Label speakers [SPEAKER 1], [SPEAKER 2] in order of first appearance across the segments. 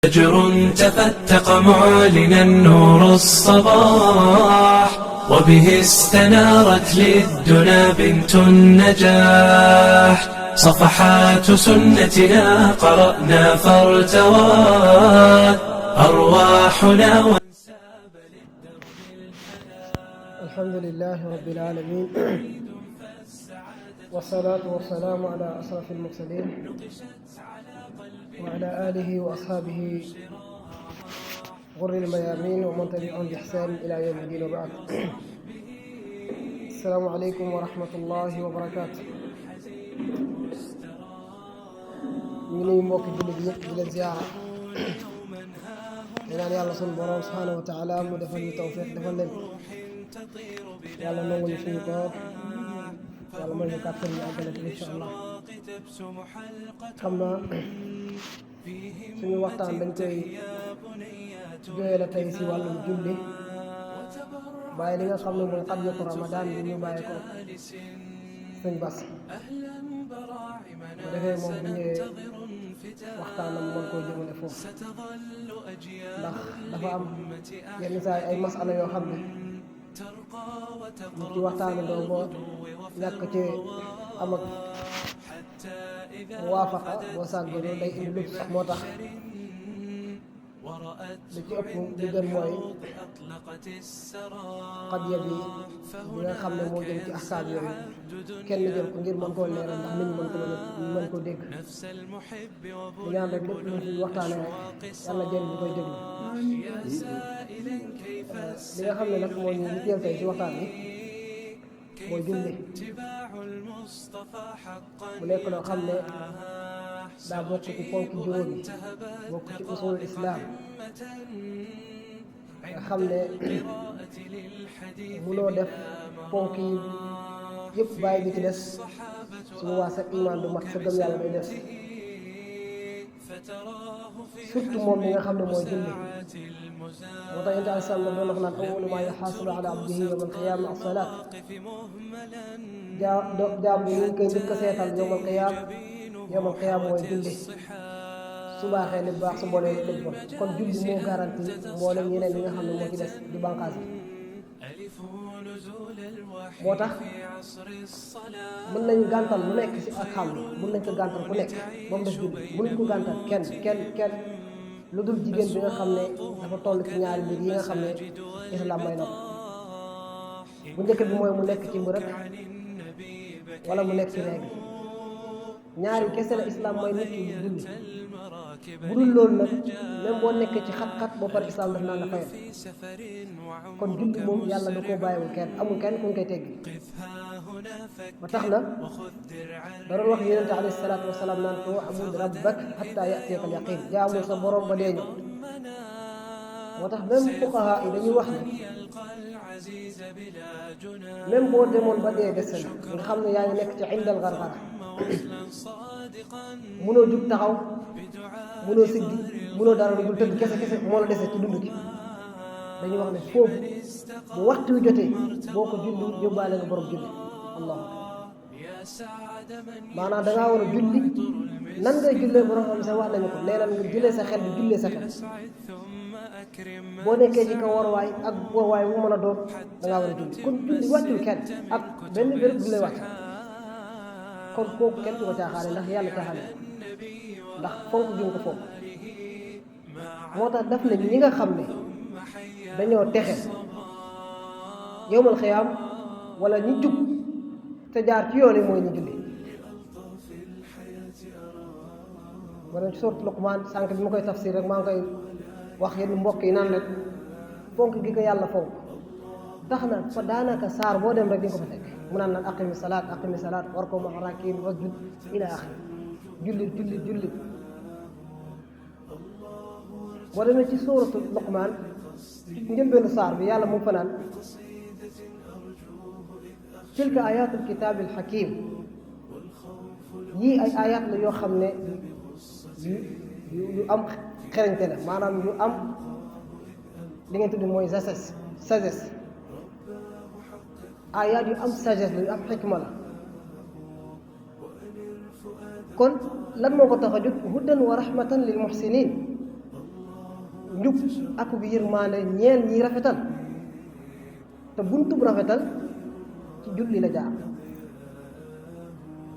[SPEAKER 1] فجر تفتق معلنا نور الصباح، وبه استنارت للدنا بنت النجاح. صفحات سنتنا قرأنا فارتوات أرواحنا وانساب للدرب الحياة.
[SPEAKER 2] الحمد لله رب العالمين، والصلاة والسلام على أشرف المرسلين وعلى آله وأصحابه غر الميامين ومن تبعهم بإحسان إلى يوم الدين، وبعد. السلام عليكم ورحمة الله وبركاته. ñu ngi nuyu mbokki jullit yëpp di leen ziyaara, di ñaan yàlla sunu borom subhaanahu wa taala mu defal ñu tawfiq defal leen yàlla nangu ñu suñu koor, yàlla may ñu kàttan ñu àggale ko incha allah. xam naa suñu waxtaan dañ koy jooyale tey si wàllum julli, bàyyi li nga xam ne mooy xadiyatu Ramadan bi ñu bàyyi ko sëñ Bass bu defee moom bu ñëwee waxtaanam mën koo jëmale foofu, ndax dafa am yenn saa ay masala yoo xam ne nit ci waxtaanandoo boo ñàkk ci am ak muwaafaqa boo sàggoonoo day indi lub moo tax li ci ëpp li gën mooy xadiya bi nga xam ne moo jëm ci ahkaam yooyu kenn jël ko ngir mën koo leeral ndax nit ñi mën koo dégg. ñu ñaan rek lépp luñ fi waxtaane rek yàlla jëriñ ñu koy déglu. li nga xam ne nag moo ñu yitteel tey ci waxtaan bi mooy julli. mu nekk loo xam ne daa bokk ci ponki juróomi, bokk ci usul islam, nga xam ne munoo def ponk yi yëpp bàyyi bi ci des suñu waa sa iman du mat, sa gëm yàlla day des. surtout moom mi nga xam ne mooy julli. moo tax yonent alayhi salaam doon wax naan awwalu maa yuhaasabu ala abdihi yawmal qiyaama as-salaat. jaam bi ñu ngi koy njëkk a seetal yawmal qiyaama mooy julli. su baaxee li baax, su bonee li bon. kon julli moo garanti mboolem yeneen yi nga xam ne moo ci des di bànqaas bi. moo tax mën nañ gàntal lu nekk ci ak xam mën nañ ko gàntal ku nekk ba mu des julli. mënuñ ko gàntal kenn lu dul jigéen bi nga xam ne dafa toll ci ñaari mbir yi nga xam ne islam may na ko. bu njëkk bi mooy mu nekk ci mbërëk wala mu nekk ci règle. ñaari kese la islam mooy nit ki julli. bu dul loolu nag même boo nekkee ci xat-xat boo pare islam daf naan la fayal. kon julli moom yàlla da koo bàyyiwul kenn, amul kenn ku ñu koy teggi. ba tax na da doon wax yonente alayhi salaatu wasalaam naan ko abud rabbak hatta yatiyaka al yaqin, jaamul sa borom ba dee ñëw. moo tax même fuqaha yi dañuy wax ne même boo demoon ba dee des na nga xam ne yaa ngi nekk ci indal gargara, mënoo jug taxaw, mënoo siggi, mënoo dara lu dul tëdd kese moo la dese ci dund gi. dañuy wax ne foofu bu waxtu wi jotee boo ko julli yóbbaale nga borom julli. allahu akbar. maanaam dangaa war a julli. nan ngay jullee borom xam sax wax nañu ko, nee na nga jullee sa xel bi jullee sa xel. boo nekkee ci kaw warwaay ak warwaay bu mën a doon dangaa war a julli. kon julli wàccul kenn ak benn béréb du lay wàcc. kon kooku kenn du ko caaxaane ndax yàlla caaxaane ndax fonk ju ko fonk. moo tax daf ne ñi nga xam ne dañoo texe yowmal xiyaam wala ñi jub te jaar ci yoon yi mooy ñu julli. wala ci sourate Luqmaan sànq bi ma koy tafsir rek maa ngi koy wax yenn mbokk yi naan rek fonk gi ko yàlla fonk tax na fa daanaka saar boo dem rek di nga ko fa fekk mu naan naan aqimi salaat war ko ma'a raakiin wasjud ila axiri. julli boo demee ci suuratu Luqmaan njëlbeenu saar bi yàlla mu fa naan tilka ayatul kitaabil hakiim. yii ay ayat la yoo xam ne yu am xereñte la, maanaam yu am li ngeen tudd mooy sagesse. ayat yu am sagesse la, yu am xikma la. kon lan moo ko tax a jóg hudan wa rahmatan lil muhsinin njub ak bi yërmaande ñeel ñi rafetal te buntub rafetal ci julli la jaar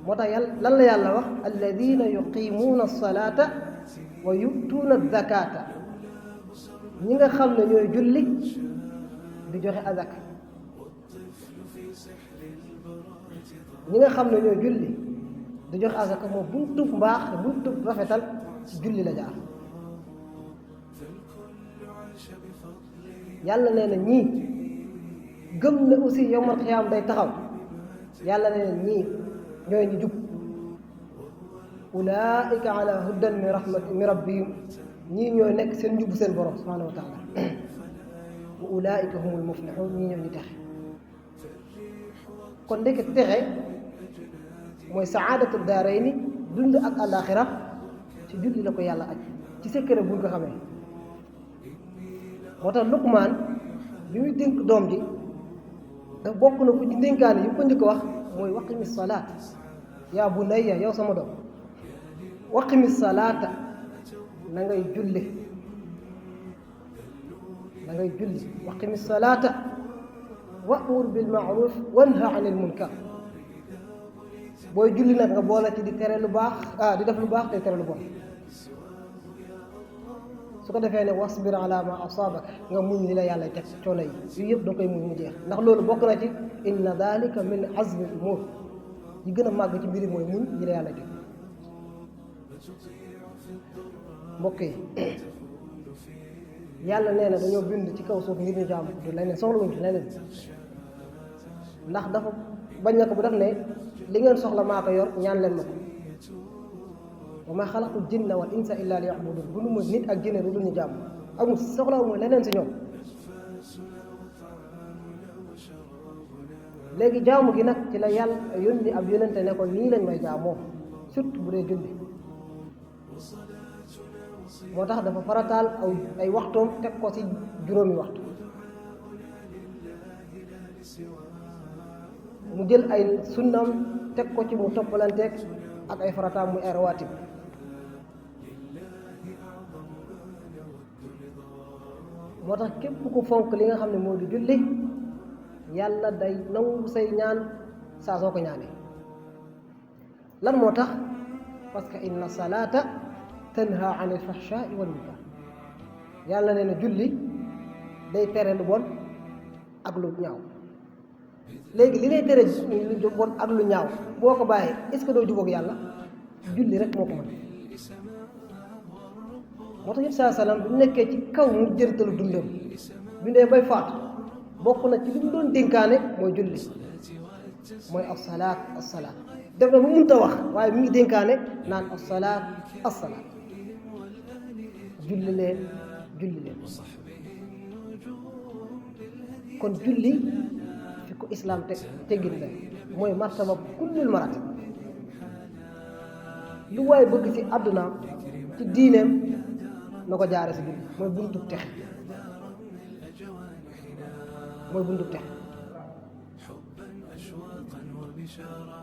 [SPEAKER 2] moo tax yàlla lan la yàlla wax alladina yuqimuuna alsalata wa yutuuna zakata ñi nga xam ne ñooy julli di joxe azak ñi nga xam ne ñooy julli di joxe azak moom buntub mbaax buntub rafetal ci julli la jaar yàlla nee na ñii gëm ne aussi yawmal xiyaam day taxaw yàlla nee na ñii ñooy ñu jub ulaika ala hudan min rabbihim ñii ñooy nekk seen njubu seen borom subhanahu wa taala wa ulaika humul muflihun ñii ñoo ñu texe kon ndeke texe mooy saadatu daarayni dund ak àllaaxira ci julli la ko yàlla aj ci secret buñ ko xamee moo tax Luqmaan bi muy dénk doom ji daf bokk na ku ci dénkaane yu ko njëkk wax mooy waqimi salaat yaa bunayya yow sama doom waqimi salaata na ngay julli na ngay julli waqimi salaata wa'mur bil ma'ruf wanha anil munkar booy julli nag nga boole ci di tere lu baax di def lu baax te tere lu bon su ko defee ne wasbir ala ma asaabaka nga muñ li la yàlla teg coono yi yu yëpp da koy muñ mu jeex ndax loolu bokk na ci inna dalika min azmi al umur yi gën a màgg ci mbiri mooy muñ li la yàlla teg mbokk yi yàlla nee na dañoo bind ci kaw suuf ngir ñu jaamu du leneen soxla wuñ ci leneen ndax dafa bañ na ko bu def ne li ngeen soxla maa ko yor ñaan leen ma ko wa ma xalaqul jinna wal insa illa liya'budun bu nu ma nit ak jinne lu dul ñu jàmm amul soxla mooy leneen si ñoom léegi jaamu gi nag ci la yàlla yónni ab yónnente ne ko nii lañ may jaamoo surtout bu dee julli moo tax dafa farataal ay waxtoom teg ko ci juróomi waxtu mu jël ay sunnam teg ko ci mu toppalanteeg ak ay farataam muy ay rawaatib moo tax képp ku fonk li nga xam ne moo di julli yàlla day nangu say ñaan saa soo ko ñaanee lan moo tax parce que inna salaata tanha an il fahshaai wal munkar yàlla nee na julli day tere lu bon ak lu ñaaw léegi li lay tere lu bon ak lu ñaaw boo ko bàyyee est-ce que doo jubóog yàlla julli rek moo ko mën moo tax saa salaam bu nekkee ci kaw mu jërtalu dundam bi ndee bay faatu bokk na ci li mu doon dénkaane mooy julli mooy as-salaat as-salaat def na mu mënta wax waaye mu ngi dénkaane naan as-salaat as-salaat julli leen kon julli fi ko islaam teggin la mooy martaba kullul maratib lu waaye bëgg ci àddunaam ci diineem na ko jaare si julli mooy buntub texe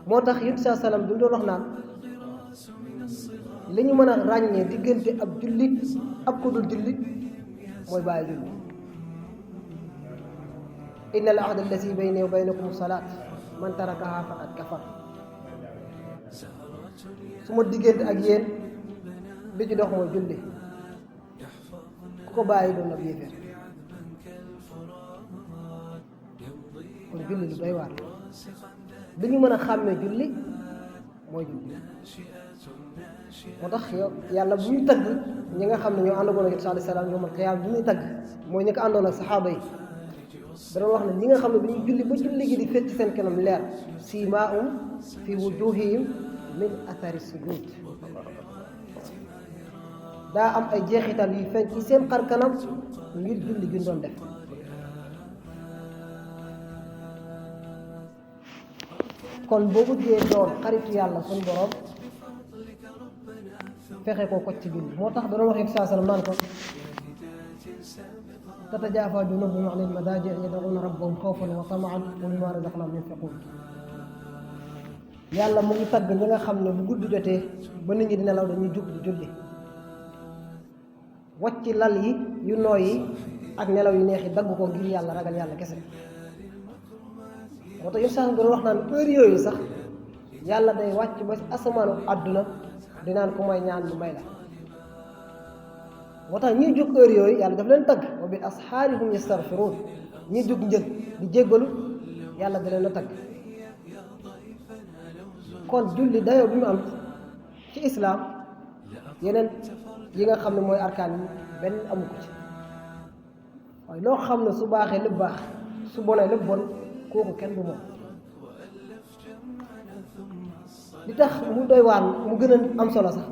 [SPEAKER 2] moo tax yit saa salaam du doon wax naan li ñu mën a ràññee diggante ab jullit ak ko dul jullit mooy bàyyi julli inna al ahda allati bayni wa baynakum salaat man tarakaha faqad kafar su ma diggante ak yéen li ci dox mooy julli ku ko bàyyi doon ab yéeféer kon julli lu doy waar li ñu mën a xàmmee julli mooy julli moo tax yàlla bu ñu tagg ñi nga xam ne ñoo àndagoon ak Yonent alayhi salaam yawmal qiyaama bu ñuy tagg mooy ñi ko àndoon ak saxaaba yi da doon wax ne ñi nga xam ne bu ñuy julli ba julli gi di fecc seen kanam leer siimaahum fi wujuuhihim min athari sujuud daa am ay jeexital yuy feeñ ci seen xar kanam ngir julli gi ñu doon def kon boo bëggee doon xaritu yàlla suñu borom fexe koo ko ci julli moo tax da doon wax ak saa sallam naan ko tatajaafaa junuubuhum anil madaaji' yad'uuna rabbahum xawfan wa tama'an wa mimmaa razaqnaahum yunfiquun yàlla mu ngi tagg ñi nga xam ne bu guddi jotee ba nit ñi di nelaw dañuy jug di julli wacc lal yi yu nooy yi ak nelaw yu neex yi dagg ko ngir yàlla ragal yàlla kese moo tax yéen sax doon wax naan heure yooyu sax yàlla day wàcc ba asamaanu àdduna di naan ku may ñaan lu may la moo tax ñiy jóg heure yooyu yàlla daf leen tagg wa bil asxaari hum yastaghfiruun ñiy jóg njël di jéggalu yàlla da leen a tagg kon julli dayoo bi mu am ci islaam yeneen yi nga xam ne mooy arkaan yi benn amu ko ci waaye loo xam ne su baaxee lépp baax su bonee lépp bon kooku kenn du moom li tax mu doy waar mu gën a am solo sax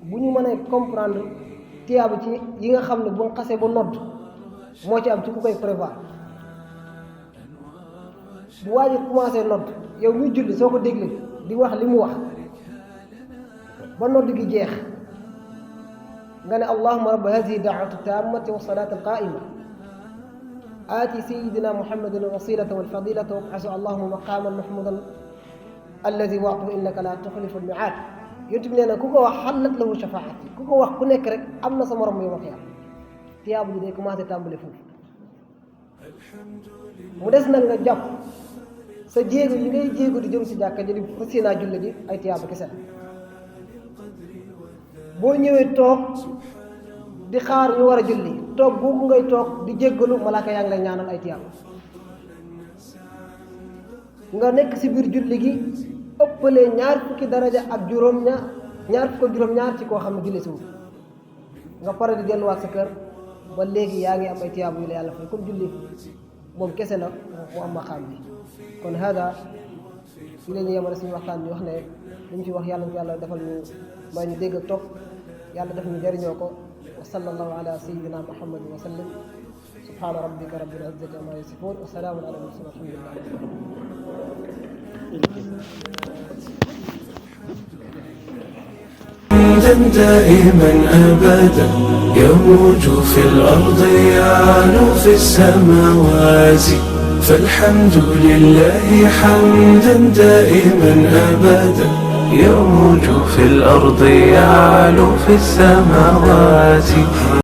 [SPEAKER 2] bu ñu mënee comprendre tiyaabu ci yi nga xam ne bu xasee ba nodd moo ci am ci ku koy prévoir bu waa ji commencé nodd yow muy julli soo ko déglee di wax li mu wax ba nodd gi jeex nga ne allahumma rabba hadihi daawatu tammati wa salati alqaima aati sayidina muhammadin alwasilata walfadilata wabxasu allahuma maqaman mahmudan alladi wa'tuhu innaka la tuxlifu almiaad yonent bi nee na ku ko wax xallat lahu shafaati ku ko wax ku nekk rek am na sa morom yow wax yàlla tiyaabu ji day commencé tàmbale foofu mu des nag nga jàpp sa jéego yi ngay jéego di jëm si jàkka ji di fas yéenaa julli ji ay tiyaabu kese la boo ñëwee toog di xaar ñu war a julli toog googu ngay toog di jéggalu malaaka yaa ngi lay ñaanal ay tiyaabu nga nekk si biir julli gi ëppalee ñaar fukki daraja ak ñaar fukk ak juróom-ñaar ci koo xam ne julli si wu nga pare di delluwaat sa kër ba léegi yaa ngi am ay tiyaabu yu la yàlla fay comme julli moom kese la mu am maqaam bi kon hada fi la ñu yemale suñu waxtaan bi wax ne li ñu fi wax yàlla ko yàlla defal ñu may ñu dégg ak topp yàlla def ñu jëriñoo ko wa sallallahu ala sayyidina muhammadin wa sallam subhana rabbika rabbil izzati amma yasifun wa salaamun ala mursalin alhamdulillah
[SPEAKER 1] دائما أبدا يموج في الأرض يعلو في السماوات فالحمد لله حمدا دائما أبدا يموج في الأرض يعلو في السماوات